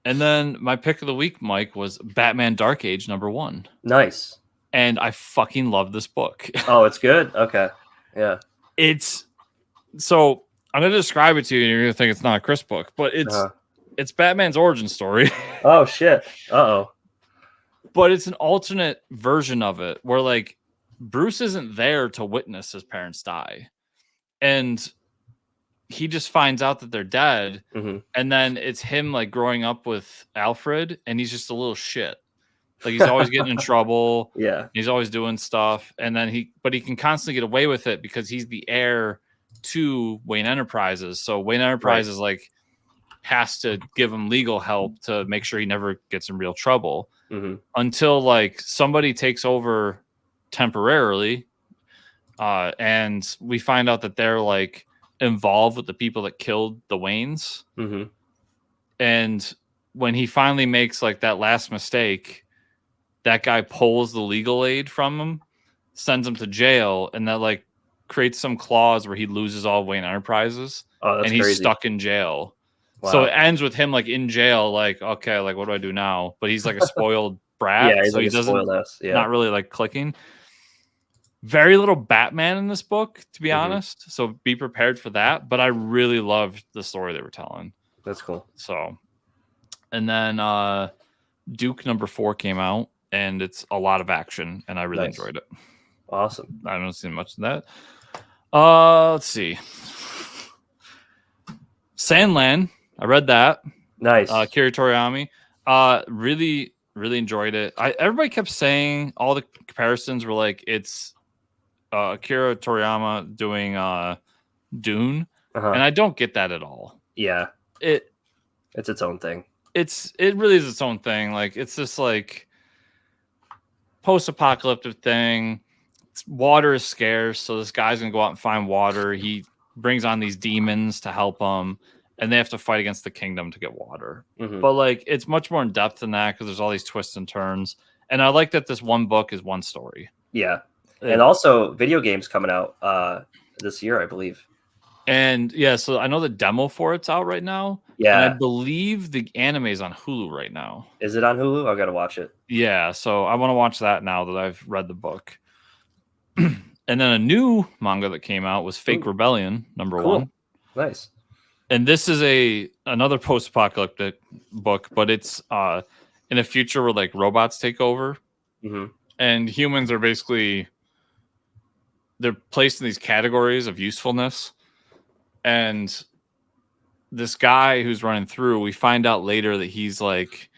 And then my pick of the week, Mike, was Batman Dark Age number 1. Nice. And I fucking love this book. Oh, it's good? Okay. Yeah. So I'm going to describe it to you, and you're going to think it's not a Chris book, but it's Batman's origin story. Oh, shit. Uh-oh. But it's an alternate version of it where like Bruce isn't there to witness his parents die. And he just finds out that they're dead. And then it's him like growing up with Alfred, and he's just a little shit. Like, he's always getting in trouble. Yeah. He's always doing stuff. And then he can constantly get away with it because he's the heir to Wayne Enterprises. So Wayne Enterprises like has to give him legal help to make sure he never gets in real trouble until like somebody takes over temporarily. And we find out that they're like involved with the people that killed the Waynes. And when he finally makes like that last mistake, that guy pulls the legal aid from him, sends him to jail, and that like creates some clause where he loses all Wayne Enterprises. Oh, that's and he's crazy. Stuck in jail. Wow. So it ends with him like in jail, like, okay, like what do I do now? But he's like a spoiled brat. Yeah, he's so like he doesn't spoiled ass. Yeah. not really like clicking. Very little Batman in this book, to be honest. So be prepared for that. But I really loved the story they were telling. That's cool. So, and then Duke #4 came out, and it's a lot of action, and I really enjoyed it. Awesome. I haven't seen much of that. Let's see. Sandland. I read that. Nice. Kira Toriyama. Really, really enjoyed it. Everybody kept saying all the comparisons were like it's Akira Toriyama doing Dune, and I don't get that at all. Yeah, it's its own thing. It really is its own thing. Like it's this like post-apocalyptic thing. Water is scarce, so this guy's gonna go out and find water. He brings on these demons to help him, and they have to fight against the kingdom to get water. But like it's much more in depth than that because there's all these twists and turns. And I like that this one book is one story. Yeah. And also video games coming out this year, I believe. And yeah, so I know the demo for it's out right now. Yeah. And I believe the anime is on Hulu right now. Is it on Hulu? I gotta watch it. Yeah, so I want to watch that now that I've read the book. And then a new manga that came out was Fake Rebellion #1. Nice. And this is another post-apocalyptic book, but it's in a future where like robots take over, and humans are basically they're placed in these categories of usefulness. And this guy who's running through, we find out later that he's like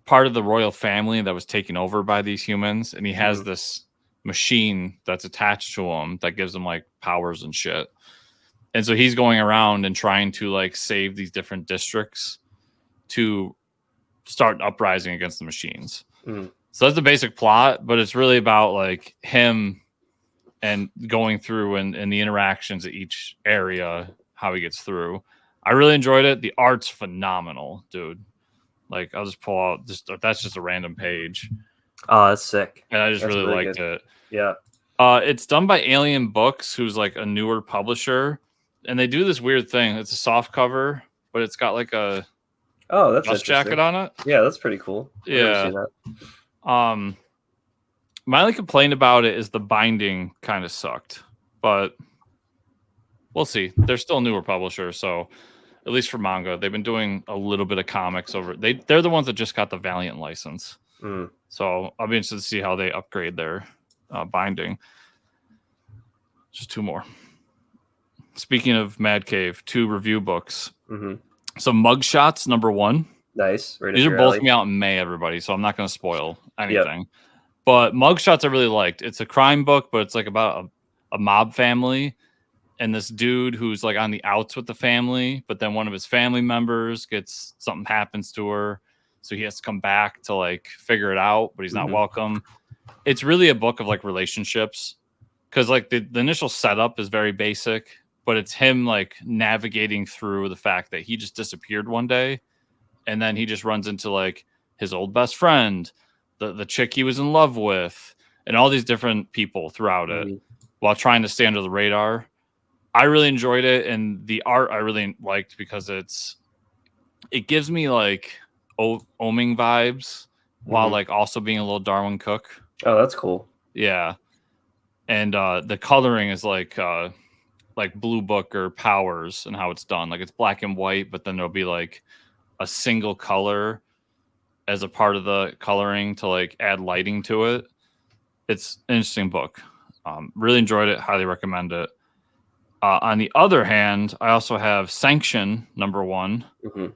part of the royal family that was taken over by these humans, and he has this machine that's attached to him that gives him like powers and shit. And so he's going around and trying to like save these different districts to start uprising against the machines. So that's the basic plot, but it's really about like him and going through and the interactions at each area, how he gets through. I really enjoyed it. The art's phenomenal, dude. Like I'll just pull out that's just a random page. Oh, that's sick. And I just really liked it. Yeah. It's done by Alien Books, who's like a newer publisher. And they do this weird thing. It's a soft cover, but it's got like a that's dust jacket on it. Yeah, that's pretty cool. Yeah. My only complaint about it is the binding kind of sucked, but we'll see. They're still a newer publisher, so at least for manga, they've been doing a little bit of comics over. They're the ones that just got the Valiant license, so I'll be interested to see how they upgrade their binding. Just 2 more. Speaking of Mad Cave, 2 review books. So Mugshots #1. Nice. These are both coming out in May, everybody. So I'm not going to spoil anything. But Mugshots I really liked. It's a crime book, but it's like about a mob family and this dude who's like on the outs with the family, but then one of his family members something happens to her. So he has to come back to like figure it out, but he's not welcome. It's really a book of like relationships because like the initial setup is very basic, but it's him like navigating through the fact that he just disappeared one day. And then he just runs into like his old best friend, the chick he was in love with, and all these different people throughout it while trying to stay under the radar. I really enjoyed it. And the art I really liked because it gives me like Oming vibes while like also being a little Darwin Cook. Oh, that's cool. Yeah. And the coloring is like Blue Book or Powers and how it's done. Like it's black and white, but then there'll be like a single color as a part of the coloring to like add lighting to it. It's an interesting book. Really enjoyed it. Highly recommend it. On the other hand, I also have Sanction #1,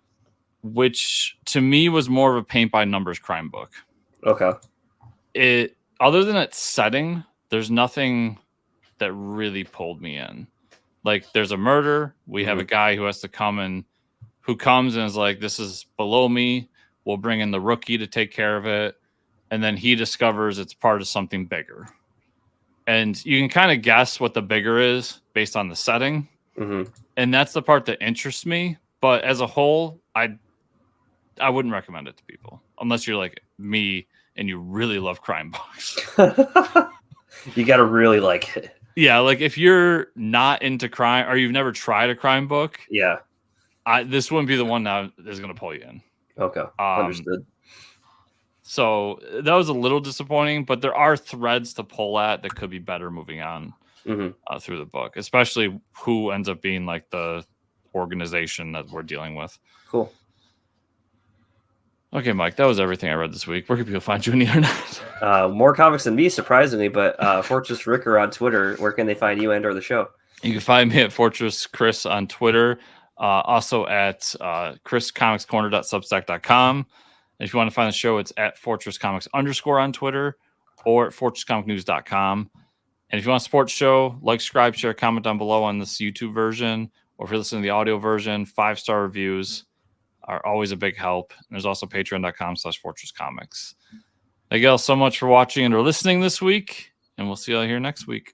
which to me was more of a paint by numbers crime book. Okay. It other than its setting, there's nothing that really pulled me in. Like there's a murder. We have a guy who has to who comes and is like, this is below me. We'll bring in the rookie to take care of it. And then he discovers it's part of something bigger. And you can kind of guess what the bigger is based on the setting. And that's the part that interests me. But as a whole, I wouldn't recommend it to people unless you're like me and you really love crime books. You got to really like it. Yeah, like if you're not into crime or you've never tried a crime book, this wouldn't be the one that is going to pull you in. Okay, understood. So that was a little disappointing, but there are threads to pull at that could be better moving on through the book, especially who ends up being like the organization that we're dealing with. Cool. Okay, Mike, that was everything I read this week. Where can people find you on the internet? More comics than me, surprisingly, but Fortress Ricker on Twitter. Where can they find you and or the show? You can find me at Fortress Chris on Twitter, also at chriscomicscorner.substack.com. If you want to find the show, it's at FortressComics_ on Twitter or at FortressComicNews.com. And if you want to support the show, like, subscribe, share, comment down below on this YouTube version, or if you're listening to the audio version, 5-star reviews are always a big help. And there's also patreon.com/FortressComics. Thank you all so much for watching and or listening this week, and we'll see you all here next week.